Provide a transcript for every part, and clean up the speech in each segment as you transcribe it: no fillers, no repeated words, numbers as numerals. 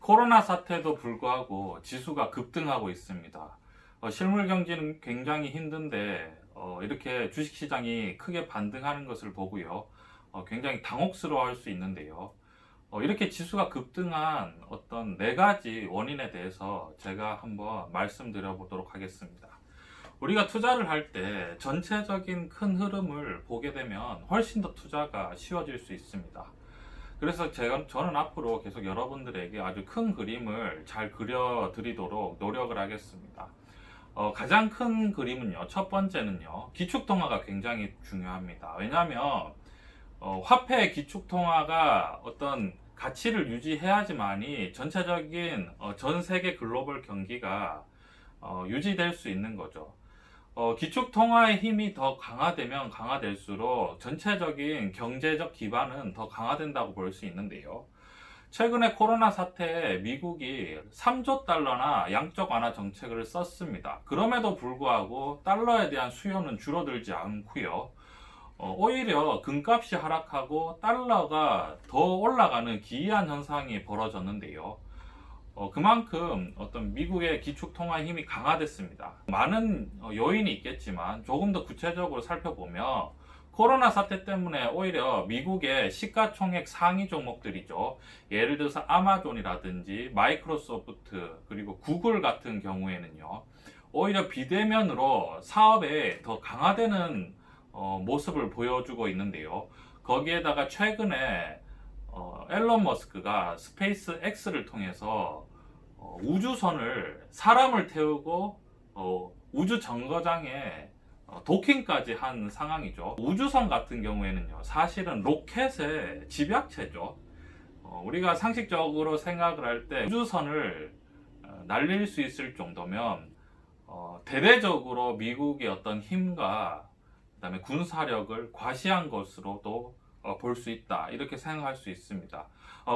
코로나 사태도 불구하고 지수가 급등하고 있습니다. 실물 경제는 굉장히 힘든데 이렇게 주식시장이 크게 반등하는 것을 보고요. 굉장히 당혹스러워할 수 있는데요. 이렇게 지수가 급등한 어떤 네 가지 원인에 대해서 제가 한번 말씀드려 보도록 하겠습니다. 우리가 투자를 할 때 전체적인 큰 흐름을 보게 되면 훨씬 더 투자가 쉬워질 수 있습니다. 그래서 저는 앞으로 계속 여러분들에게 아주 큰 그림을 잘 그려드리도록 노력을 하겠습니다. 가장 큰 그림은요, 첫 번째는요, 기축통화가 굉장히 중요합니다. 왜냐하면 화폐 기축통화가 어떤 가치를 유지해야지만이 전체적인 전 세계 글로벌 경기가 유지될 수 있는 거죠. 기축통화의 힘이 더 강화되면 강화될수록 전체적인 경제적 기반은 더 강화된다고 볼 수 있는데요. 최근에 코로나 사태에 미국이 3조 달러나 양적 완화 정책을 썼습니다. 그럼에도 불구하고 달러에 대한 수요는 줄어들지 않고요. 오히려 금값이 하락하고 달러가 더 올라가는 기이한 현상이 벌어졌는데요. 그만큼 어떤 미국의 기축통화 힘이 강화됐습니다. 많은 요인이 있겠지만 조금 더 구체적으로 살펴보면 코로나 사태 때문에 오히려 미국의 시가총액 상위 종목들이죠. 예를 들어서 아마존이라든지 마이크로소프트 그리고 구글 같은 경우에는요. 오히려 비대면으로 사업에 더 강화되는 모습을 보여주고 있는데요. 거기에다가 최근에 앨런 머스크가 스페이스 X를 통해서 우주선을 사람을 태우고 우주 정거장에 도킹까지 한 상황이죠. 우주선 같은 경우에는요, 사실은 로켓의 집약체죠. 우리가 상식적으로 생각을 할 때 우주선을 날릴 수 있을 정도면 대대적으로 미국의 어떤 힘과 그다음에 군사력을 과시한 것으로도 볼 수 있다, 이렇게 생각할 수 있습니다.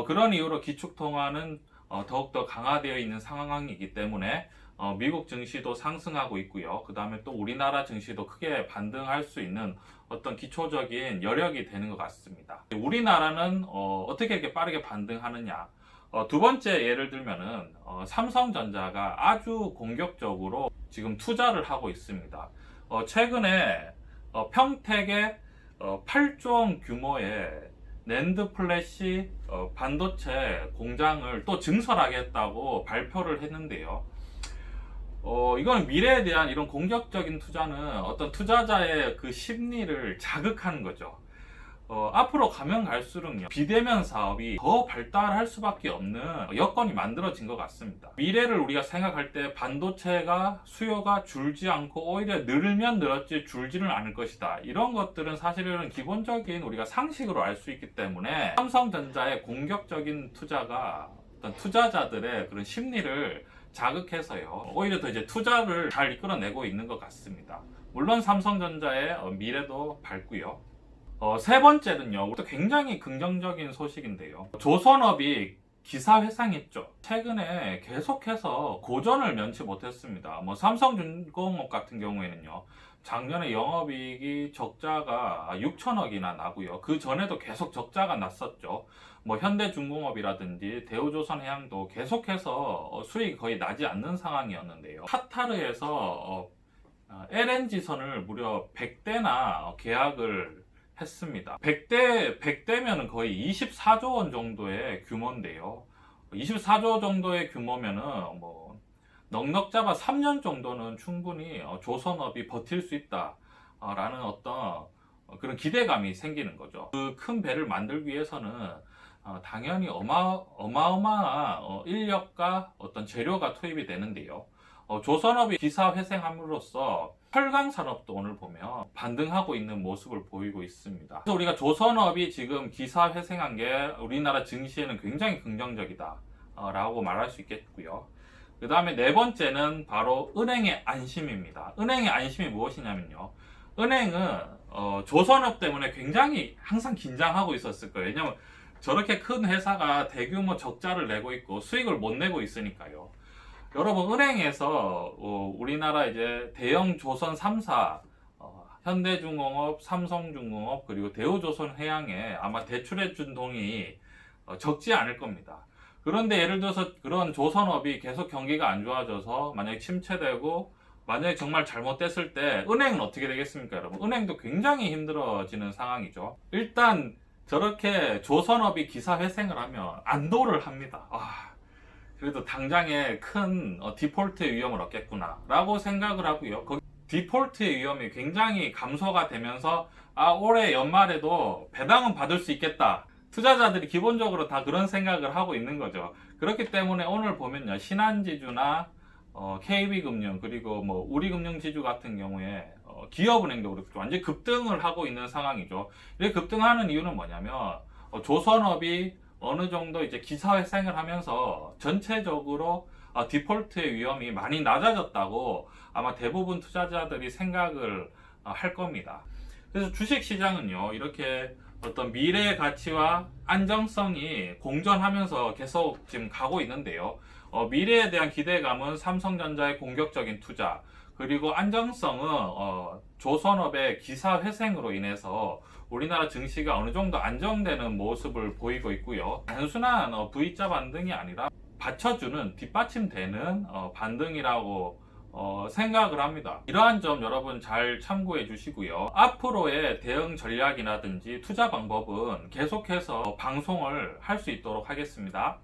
그런 이유로 기축통화는 더욱더 강화되어 있는 상황이기 때문에 미국 증시도 상승하고 있고요. 그 다음에 또 우리나라 증시도 크게 반등할 수 있는 어떤 기초적인 여력이 되는 것 같습니다. 우리나라는 어떻게 이렇게 빠르게 반등하느냐? 두 번째 예를 들면은 삼성전자가 아주 공격적으로 지금 투자를 하고 있습니다. 최근에 평택에 8조 원 규모의 낸드 플래시 반도체 공장을 또 증설하겠다고 발표를 했는데요. 이건 미래에 대한 이런 공격적인 투자는 어떤 투자자의 그 심리를 자극하는 거죠. 앞으로 가면 갈수록요, 비대면 사업이 더 발달할 수밖에 없는 여건이 만들어진 것 같습니다. 미래를 우리가 생각할 때 반도체가 수요가 줄지 않고 오히려 늘면 늘었지 줄지는 않을 것이다. 이런 것들은 사실은 기본적인 우리가 상식으로 알 수 있기 때문에 삼성전자의 공격적인 투자가 어떤 투자자들의 그런 심리를 자극해서요, 오히려 더 이제 투자를 잘 이끌어내고 있는 것 같습니다. 물론 삼성전자의 미래도 밝고요. 세 번째는요, 또 굉장히 긍정적인 소식인데요. 조선업이 기사회생했죠. 최근에 계속해서 고전을 면치 못했습니다. 삼성중공업 같은 경우에는요, 작년에 영업이익이 적자가 6천억이나 나고요. 그 전에도 계속 적자가 났었죠. 현대중공업이라든지 대우조선해양도 계속해서 수익이 거의 나지 않는 상황이었는데요. 카타르에서 LNG선을 무려 100대나 계약을 했습니다. 100대면은 거의 24조 원 정도의 규모인데요. 24조 정도의 규모면은 넉넉 잡아 3년 정도는 충분히 조선업이 버틸 수 있다라는 어떤 그런 기대감이 생기는 거죠. 그 큰 배를 만들기 위해서는 당연히 어마어마한 인력과 어떤 재료가 투입이 되는데요. 조선업이 기사회생함으로써 철강 산업도 오늘 보면 반등하고 있는 모습을 보이고 있습니다. 그래서 우리가 조선업이 지금 기사회생한 게 우리나라 증시에는 굉장히 긍정적이다 라고 말할 수 있겠고요. 그 다음에 네 번째는 바로 은행의 안심입니다. 은행의 안심이 무엇이냐면요, 은행은 조선업 때문에 굉장히 항상 긴장하고 있었을 거예요. 왜냐하면 저렇게 큰 회사가 대규모 적자를 내고 있고 수익을 못 내고 있으니까요. 여러분, 은행에서 우리나라 이제 대형 조선 3사 현대중공업, 삼성중공업 그리고 대우조선해양에 아마 대출해 준 돈이 적지 않을 겁니다. 그런데 예를 들어서 그런 조선업이 계속 경기가 안 좋아져서 만약에 침체되고 만약에 정말 잘못됐을 때 은행은 어떻게 되겠습니까, 여러분? 은행도 굉장히 힘들어지는 상황이죠. 일단 저렇게 조선업이 기사회생을 하면 안도를 합니다. 그래도 당장에 큰 디폴트의 위험을 얻겠구나 라고 생각을 하고요. 디폴트의 위험이 굉장히 감소가 되면서 올해 연말에도 배당은 받을 수 있겠다. 투자자들이 기본적으로 다 그런 생각을 하고 있는 거죠. 그렇기 때문에 오늘 보면요, 신한지주나 KB금융 그리고 뭐 우리금융지주 같은 경우에 기업은행도 그렇고 완전 급등을 하고 있는 상황이죠. 이렇게 급등하는 이유는 뭐냐면 조선업이 어느 정도 이제 기사회생을 하면서 전체적으로 디폴트의 위험이 많이 낮아졌다고 아마 대부분 투자자들이 생각을 할 겁니다. 그래서 주식시장은요, 이렇게 어떤 미래의 가치와 안정성이 공존하면서 계속 지금 가고 있는데요. 미래에 대한 기대감은 삼성전자의 공격적인 투자, 그리고 안정성은 조선업의 기사회생으로 인해서 우리나라 증시가 어느 정도 안정되는 모습을 보이고 있고요. 단순한 V자 반등이 아니라 받쳐주는, 뒷받침되는 반등이라고 생각을 합니다. 이러한 점 여러분 잘 참고해 주시고요. 앞으로의 대응 전략이라든지 투자 방법은 계속해서 방송을 할 수 있도록 하겠습니다.